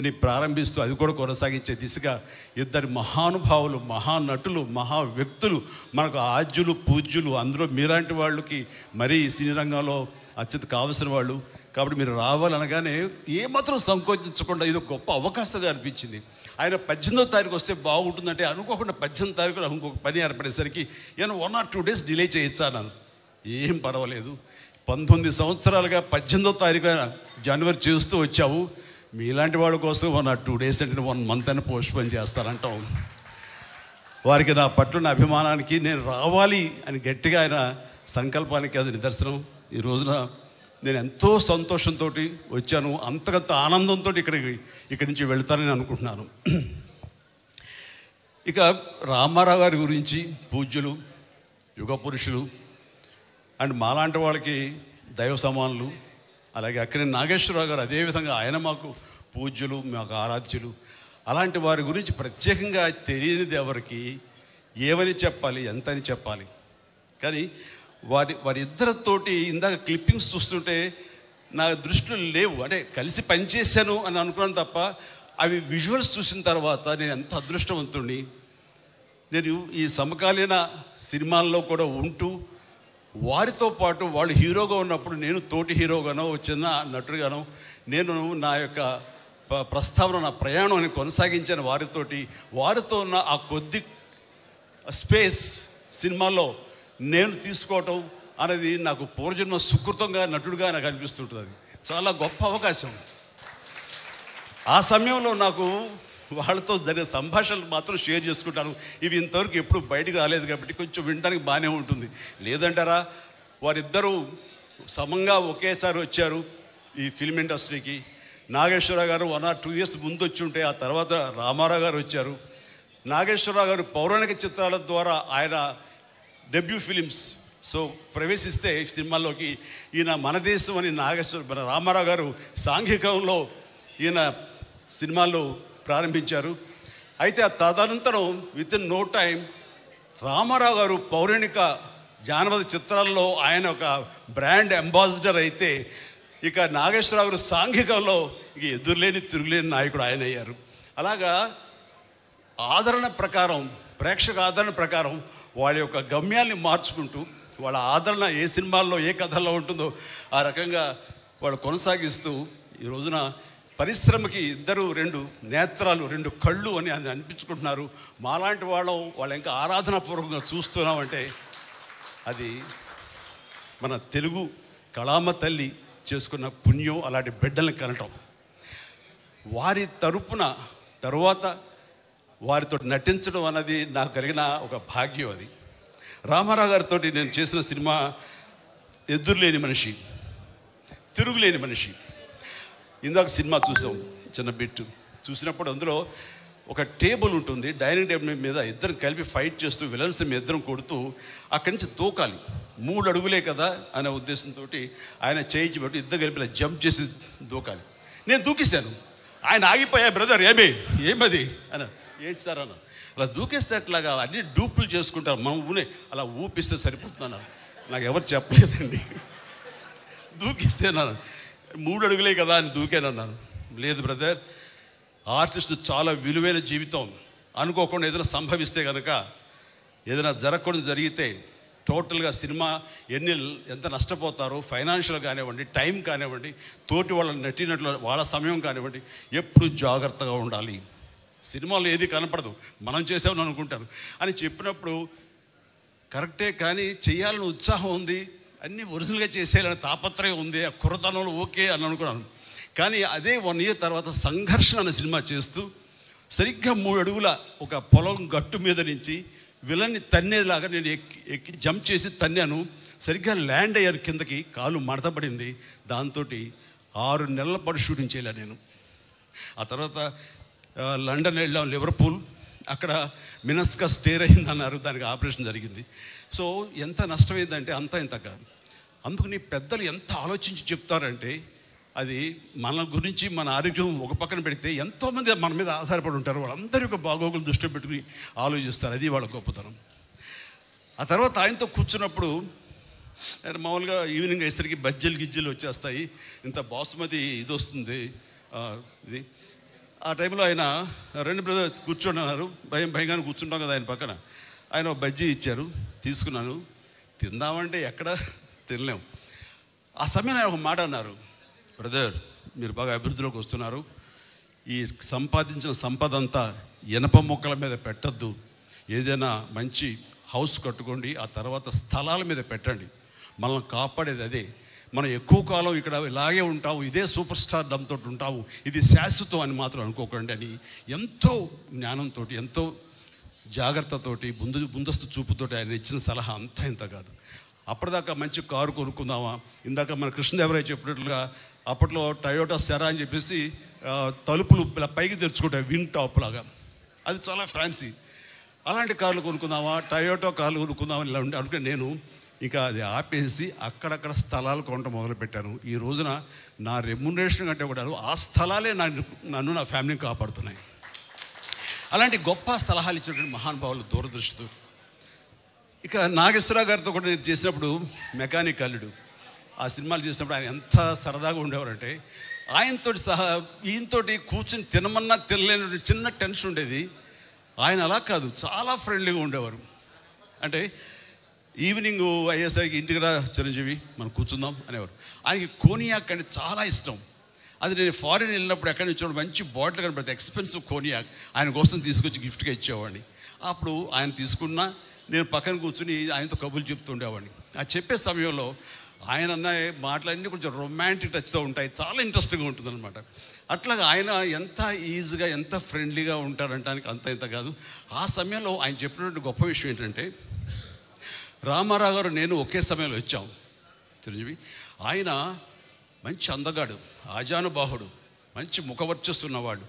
అని ప్రారంభిస్తూ అది కూడా కొనసాగించే దిశగా ఇద్దరు మహానుభావులు, మహానటులు, మహా వ్యక్తులు, మనకు ఆద్యులు, పూజ్యులు, అందులో మీలాంటి వాళ్ళకి మరీ సినీ రంగంలో అత్యంత కావలసిన వాళ్ళు. కాబట్టి మీరు రావాలనగానే ఏమాత్రం సంకోచించకుండా ఇది గొప్ప అవకాశంగా అనిపించింది. ఆయన 18వ తారీఖు వస్తే బాగుంటుందంటే అనుకోకుండా 18వ తారీఖు ఇంకొక పని ఏర్పడేసరికి నేను 1 or 2 days డిలే చేయొచ్చా అన్నాను. ఏం పర్వాలేదు, 19 సంవత్సరాలుగా 18వ తారీఖు జనవరి చేస్తూ వచ్చావు, మీలాంటి వాళ్ళ కోసం 1 or 2 days అంటే 1 month అని పోస్ట్పోన్ చేస్తారంటాం. వారికి నా పట్ల నా అభిమానానికి నేను రావాలి అని గట్టిగా ఆయన సంకల్పానికి అది నిదర్శనం. ఈ రోజున నేను ఎంతో సంతోషంతో వచ్చాను, అంతకంత ఆనందంతో ఇక్కడి నుంచి వెళ్తానని అనుకుంటున్నాను. ఇక రామారావు గారి గురించి పూజ్యులు, యుగ పురుషులు అండ్ మాలాంటి వాళ్ళకి దైవ సమానులు, అలాగే అక్కడి నాగేశ్వరరావు గారు అదేవిధంగా ఆయన మాకు పూజ్యులు, మాకు ఆరాధ్యులు. అలాంటి వారి గురించి ప్రత్యేకంగా తెలియనిది ఎవరికి ఏమని చెప్పాలి, ఎంతని చెప్పాలి. కానీ వారిద్దరితోటి ఇందాక క్లిప్పింగ్స్ చూస్తుంటే నా దృష్టిలో లేవు, అంటే కలిసి పనిచేశాను అని అనుకున్నాను తప్ప అవి విజువల్స్ చూసిన తర్వాత నేను ఎంత అదృష్టవంతుడిని. నేను ఈ సమకాలీన సినిమాల్లో కూడా ఉంటూ వారితో పాటు వాళ్ళు హీరోగా ఉన్నప్పుడు నేను తోటి హీరోగానో చిన్న నటుడుగానో నేను నా యొక్క ప్రస్తావన, నా ప్రయాణాన్ని కొనసాగించాను వారితో ఉన్న ఆ కొద్ది స్పేస్ సినిమాలో నేను తీసుకోవటం అనేది నాకు పూర్వజన్మ సుకృతంగా నటుడుగా నాకు అనిపిస్తుంటుంది. అది చాలా గొప్ప అవకాశం. ఆ సమయంలో నాకు వాళ్ళతో జరిగే సంభాషణలు మాత్రం షేర్ చేసుకుంటాను. ఇవి ఇంతవరకు ఎప్పుడు బయటికి రాలేదు కాబట్టి కొంచెం వినడానికి బాగానే ఉంటుంది. లేదంటారా, వారిద్దరూ సమంగా ఒకేసారి వచ్చారు ఈ ఫిల్మ్ ఇండస్ట్రీకి. నాగేశ్వరరావు గారు 1 or 2 years ముందు వచ్చి ఉంటే ఆ తర్వాత రామారావు గారు వచ్చారు. నాగేశ్వరరావు గారు పౌరాణిక చిత్రాల ద్వారా ఆయన డెబ్యూ ఫిలిమ్స్ ప్రవేశిస్తే సినిమాల్లోకి ఈయన మన దేశం అని మన రామారావు గారు సాంఘికంలో ఈయన సినిమాల్లో ప్రారంభించారు. అయితే ఆ తదనంతరం వితిన్ నో టైం రామారావు గారు పౌరాణిక జానపద చిత్రాల్లో ఆయన ఒక బ్రాండ్ అంబాసిడర్ అయితే, ఇక నాగేశ్వరరావు గారు సాంఘికంలో ఇక ఎదురులేని తిరుగులేని నాయకుడు ఆయన అయ్యారు. అలాగా ఆదరణ ప్రకారం, ప్రేక్షక ఆదరణ ప్రకారం వాళ్ళ యొక్క గమ్యాల్ని మార్చుకుంటూ వాళ్ళ ఆదరణ ఏ సినిమాల్లో ఏ కథల్లో ఉంటుందో ఆ రకంగా వాళ్ళు కొనసాగిస్తూ ఈ రోజున పరిశ్రమకి ఇద్దరు 2 నేత్రాలు, 2 కళ్ళు అని అనిపించుకుంటున్నారు. మాలాంటి వాళ్ళు ఇంకా ఆరాధనాపూర్వకంగా చూస్తున్నామంటే అది మన తెలుగు కళామ తల్లి చేసుకున్న పుణ్యం. అలాంటి బిడ్డల్ని కనటం, వారి తరపున తరువాత వారితో నటించడం అన్నది నాకు కలిగిన ఒక భాగ్యం. అది రామారావు గారితో నేను చేసిన సినిమా ఎదురులేని మనిషి, తిరుగులేని మనిషి. ఇందాక సినిమా చూసాం, చిన్న బిట్టు చూసినప్పుడు అందులో ఒక టేబుల్ ఉంటుంది, డైనింగ్ టేబుల్ మీద ఇద్దరు కలిపి ఫైట్ చేస్తూ విలన్స్ ఇద్దరం కొడుతూ అక్కడి నుంచి దూకాలి. 3 అడుగులే కదా అనే ఉద్దేశంతో ఆయన చేయించి పెట్టి ఇద్దరు కలిపి జంప్ చేసి దూకాలి. నేను దూకేశాను, ఆయన ఆగిపోయా. బ్రదర్ ఏమది అన్న, ఏంటి సార్ అన్న, అలా దూకేస్తే అట్లాగా అన్ని డూపులు చేసుకుంటారు, మనం అలా ఊపిస్తే సరిపోతున్నాను. నాకు ఎవరు చెప్పలేదండి. దూకిస్తేనాను 3 అడుగులే కదా అని దూకేనన్నాను. లేదు బ్రదర్, ఆర్టిస్ట్ చాలా విలువైన జీవితం. అనుకోకుండా ఏదైనా సంభవిస్తే కనుక, ఏదైనా జరగకుండా జరిగితే టోటల్గా సినిమా ఎంత నష్టపోతారో, ఫైనాన్షియల్ కానివ్వండి, టైం కానివ్వండి, తోటి వాళ్ళ నటినట్లు వాళ్ళ సమయం కానివ్వండి, ఎప్పుడు జాగ్రత్తగా ఉండాలి. సినిమాలో ఏది కనపడదు, మనం చేసామని అనుకుంటాను అని చెప్పినప్పుడు కరెక్టే, కానీ చేయాలని ఉత్సాహం ఉంది, అన్నీ ఒరిజినల్గా చేసేయాలని తాపత్రయం ఉంది, ఆ కుర్రతనంలో ఓకే అని అనుకున్నాను. కానీ అదే 1 year తర్వాత సంఘర్షణ అనే సినిమా చేస్తూ సరిగ్గా 3 అడుగుల ఒక పొలం గట్టు మీద నుంచి విలన్ని తన్నేలాగా నేను ఎక్కి జంప్ చేసి తన్నాను. సరిగ్గా ల్యాండ్ అయ్యాను కిందకి, కాలు మడతపడింది. దాంతో 6 నెలల పాటు షూటింగ్ చేయలే నేను. ఆ తర్వాత లండన్ వెళ్ళాం, లివర్పూల్, అక్కడ మినస్కస్ స్టేర్ అయిందన్నారు, దానికి ఆపరేషన్ జరిగింది. సో ఎంత నష్టమైందంటే అంతా ఇంత కాదు. అందుకని పెద్దలు ఎంత ఆలోచించి చెప్తారంటే, అది మన గురించి మన ఆరోగ్యం ఒక పక్కన పెడితే ఎంతోమంది మన మీద ఆధారపడి ఉంటారు, వాళ్ళందరి యొక్క బాగోగులు దృష్టిలో పెట్టుకుని ఆలోచిస్తారు. అది వాళ్ళ గొప్పతనం. ఆ తర్వాత ఆయనతో కూర్చున్నప్పుడు మామూలుగా ఈవినింగ్ అయ్యేసరికి బజ్జీలు గిజ్జీలు వచ్చేస్తాయి, ఇంత బాసుమతి ఇది వస్తుంది, ఇది ఆ టైంలో ఆయన రెండు బ్రదర్ కూర్చోన్నారు, భయంగానే కూర్చుంటాం కదా ఆయన పక్కన. ఆయన ఒక బజ్జీ ఇచ్చారు, తీసుకున్నాను. తిందామంటే ఎక్కడ తినలేము. ఆ సమయం ఆయన ఒక మాట అన్నారు, బ్రదర్ మీరు బాగా అభివృద్ధిలోకి వస్తున్నారు, ఈ సంపాదించిన సంపద అంతా ఇనప మొక్కల మీద పెట్టద్దు, ఏదైనా మంచి హౌస్ కట్టుకోండి, ఆ తర్వాత స్థలాల మీద పెట్టండి, మనల్ని కాపాడేది అదే. మనం ఎక్కువ కాలం ఇక్కడ ఇలాగే ఉంటాము, ఇదే సూపర్ స్టార్ డంతో ఉంటాము, ఇది శాశ్వతం అని మాత్రం అనుకోకండి అని ఎంతో జ్ఞానంతో, ఎంతో జాగ్రత్తతోటి, ముందస్తు చూపుతోటి ఆయన ఇచ్చిన సలహా అంతా ఇంత కాదు. అప్పటిదాకా మంచి కారు కొనుక్కుందామా, ఇందాక మన కృష్ణదేవరాయ చెప్పినట్లుగా అప్పట్లో టయోటా సెరా అని చెప్పేసి తలుపులు పైకి తెరుచుకుంటాయి వింగ్ టాప్ లాగా, అది చాలా ఫ్యాన్సీ. అలాంటి కార్లు కొనుక్కుందామా, టయోటా కార్లు కొనుక్కుందామా ఇలా ఉండే అనుకుంటే నేను ఇంకా అది ఆపేసి అక్కడక్కడ స్థలాలు కొనడం మొదలుపెట్టాను. ఈ రోజున నా రెమ్యునరేషన్ కంటే కూడా ఆ స్థలాలే నన్ను నా ఫ్యామిలీని కాపాడుతున్నాయి. అలాంటి గొప్ప సలహాలు ఇచ్చినటువంటి మహానుభావులు దూరదృష్టితో. ఇక నాగేశ్వరరావు గారితో కూడా నేను చేసినప్పుడు మెకానిక్ అల్లుడు ఆ సినిమాలు చేసినప్పుడు ఆయన ఎంత సరదాగా ఉండేవారంటే, ఆయనతోటి సహా ఈయనతోటి కూర్చొని తినమన్నా తినలేని చిన్న టెన్షన్ ఉండేది. ఆయన అలా కాదు, చాలా ఫ్రెండ్లీగా ఉండేవారు. అంటే ఈవినింగ్ అయ్యేసరికి ఇంటికి రా చిరంజీవి మనం కూర్చుందాం అనేవారు. ఆయనకి కోనియాక్ అంటే చాలా ఇష్టం. అది నేను ఫారిన్ వెళ్ళినప్పుడు ఎక్కడి నుంచి మంచి బాటిల్ కనబడితే ఎక్స్పెన్సివ్ కోనియాక్ ఆయన కోసం తీసుకొచ్చి గిఫ్ట్గా ఇచ్చేవాడిని. అప్పుడు ఆయన తీసుకున్నా నేను పక్కన కూర్చుని ఆయనతో కబుర్లు చెప్తుండేవాడిని. ఆ చెప్పే సమయంలో ఆయన అన్న మాటలన్నీ కొంచెం రొమాంటిక్ టచ్తో ఉంటాయి, చాలా ఇంట్రెస్టింగ్గా ఉంటుందన్నమాట. అట్లాగా ఆయన ఎంత ఈజీగా ఎంత ఫ్రెండ్లీగా ఉంటారంటానికి అంత ఇంత కాదు. ఆ సమయంలో ఆయన చెప్పినటువంటి గొప్ప విషయం ఏంటంటే, రామారావు గారు నేను ఒకే సమయంలో వచ్చాం చిరంజీవి. ఆయన మంచి అందగాడు, ఆజానుబాహుడు, మంచి ముఖవర్చస్సు ఉన్నవాడు.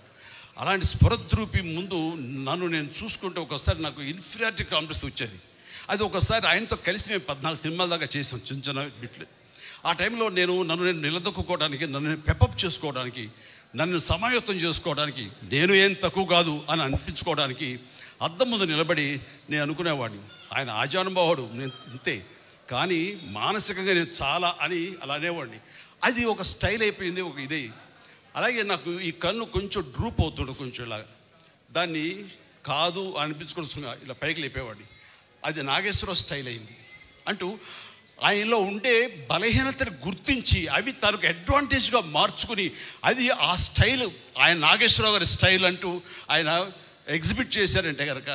అలాంటి స్ఫురద్రూపి ముందు నన్ను నేను చూసుకుంటే ఒకసారి నాకు ఇన్ఫీరియారిటీ కాంప్లెక్స్ వచ్చేది. అది ఒకసారి ఆయనతో కలిసి మేము 14 సినిమాల దాకా చేసాం, చిన్న చిన్న బిట్లు. ఆ టైంలో నన్ను నేను నిలదొక్కుకోవడానికి, నన్ను పెపప్ చేసుకోవడానికి, నన్ను సమాయత్తం చేసుకోవడానికి, నేను ఏం తక్కువ కాదు అని అనిపించుకోవడానికి అద్దం ముందు నిలబడి నేను అనుకునేవాడిని, ఆయన ఆజానుభావుడు, నేను ఇంతే, కానీ మానసికంగా నేను చాలా అని అలా అనేవాడిని. అది ఒక స్టైల్ అయిపోయింది, ఒక ఇదే. అలాగే నాకు ఈ కన్ను కొంచెం డ్రూప్ అవుతుండే, కొంచెం ఇలా దాన్ని కాదు అనిపించుకోవచ్చుగా ఇలా పైకి లేపేవాడిని. అది నాగేశ్వరరావు స్టైల్ అయింది. అంటూ ఆయనలో ఉండే బలహీనతను గుర్తించి అవి తనకు అడ్వాంటేజ్గా మార్చుకుని, అది ఆ స్టైల్ ఆయన నాగేశ్వరరావు గారి స్టైల్ అంటూ ఆయన ఎగ్జిబిట్ చేశారంటే కనుక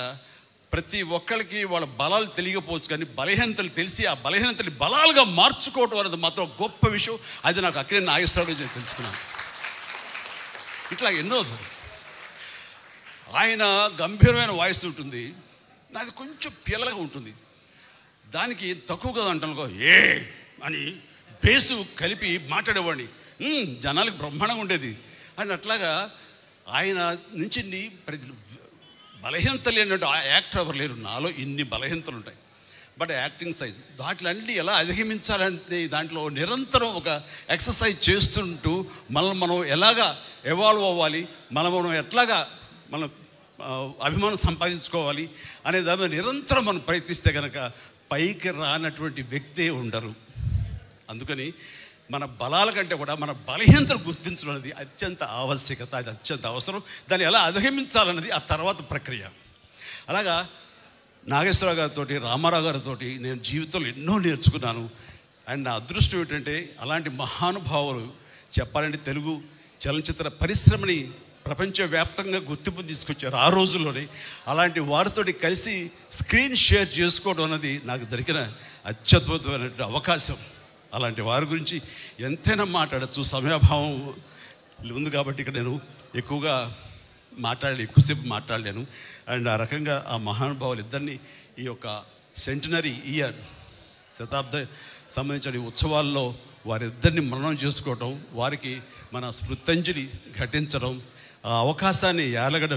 ప్రతి ఒక్కరికి వాళ్ళ బలాలు తెలియకపోవచ్చు, కానీ బలహీనతలు తెలిసి ఆ బలహీనతని బలాలుగా మార్చుకోవటం అనేది మాత్రం గొప్ప విషయం. అది నాకు అక్కడే నాగేశ్వరరావు నేను తెలుసుకున్నాను. ఇట్లా ఎన్నో ఆయన గంభీరమైన వాయిస్ ఉంటుంది, నాది కొంచెం పిల్లగా ఉంటుంది. దానికి తక్కువ కదా అంటాను ఏ అని బేసు కలిపి మాట్లాడేవాడిని, జనాలకు బ్రహ్మాండంగా ఉండేది. అని అట్లాగా ఆయన నుంచి బలహీనతలు లేనట్టు ఆ యాక్టర్ ఎవరు లేరు. నాలో ఇన్ని బలహీనతలు ఉంటాయి, బట్ యాక్టింగ్ సైజ్ దాంట్లన్నీ ఎలా అధిగమించాలంటే దాంట్లో నిరంతరం ఒక ఎక్సర్సైజ్ చేస్తుంటూ మనం ఎలాగా ఎవాల్వ్ అవ్వాలి, మనం ఎట్లాగా మనం అభిమానం సంపాదించుకోవాలి అనే దాని నిరంతరం మనం ప్రయత్నిస్తే కనుక పైకి రానటువంటి వ్యక్తే ఉండరు. అందుకని మన బలాల కంటే కూడా మన బలహీనతను గుర్తించడం అనేది అత్యంత ఆవశ్యకత, అది అత్యంత అవసరం. దాన్ని ఎలా అధిగమించాలన్నది ఆ తర్వాత ప్రక్రియ. అలాగా నాగేశ్వరరావు గారితో, రామారావు గారితో నేను జీవితంలో ఎన్నో నేర్చుకున్నాను. అండ్ నా అదృష్టం ఏంటంటే అలాంటి మహానుభావులు చెప్పాలంటే తెలుగు చలనచిత్ర పరిశ్రమని ప్రపంచవ్యాప్తంగా గుర్తింపు తీసుకొచ్చారు ఆ రోజుల్లోనే. అలాంటి వారితో కలిసి స్క్రీన్ షేర్ చేసుకోవడం అన్నది నాకు దొరికిన అత్యద్భుతమైన అవకాశం. అలాంటి వారి గురించి ఎంతైనా మాట్లాడచ్చు, సమయాభావం ఉంది కాబట్టి ఇక్కడ నేను ఎక్కువసేపు మాట్లాడలేను. అండ్ ఆ రకంగా ఆ మహానుభావులు ఇద్దరిని ఈ యొక్క సెంటినరీ ఇయర్ శతాబ్ద సంబంధించిన ఉత్సవాల్లో వారిద్దరిని మననం చేసుకోవటం, వారికి మన స్మృత్యంజలి ఘటించడం, ఆ అవకాశాన్ని యాలగడ్డ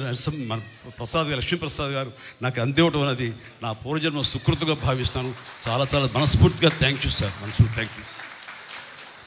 మన ప్రసాద్ గారు, లక్ష్మీప్రసాద్ గారు నాకు అందివ్వటం అనేది నా పూర్వజన్మ సుకృతిగా భావిస్తాను. చాలా చాలా మనస్ఫూర్తిగా థ్యాంక్ యూ సార్, మనస్ఫూర్తి థ్యాంక్ యూ.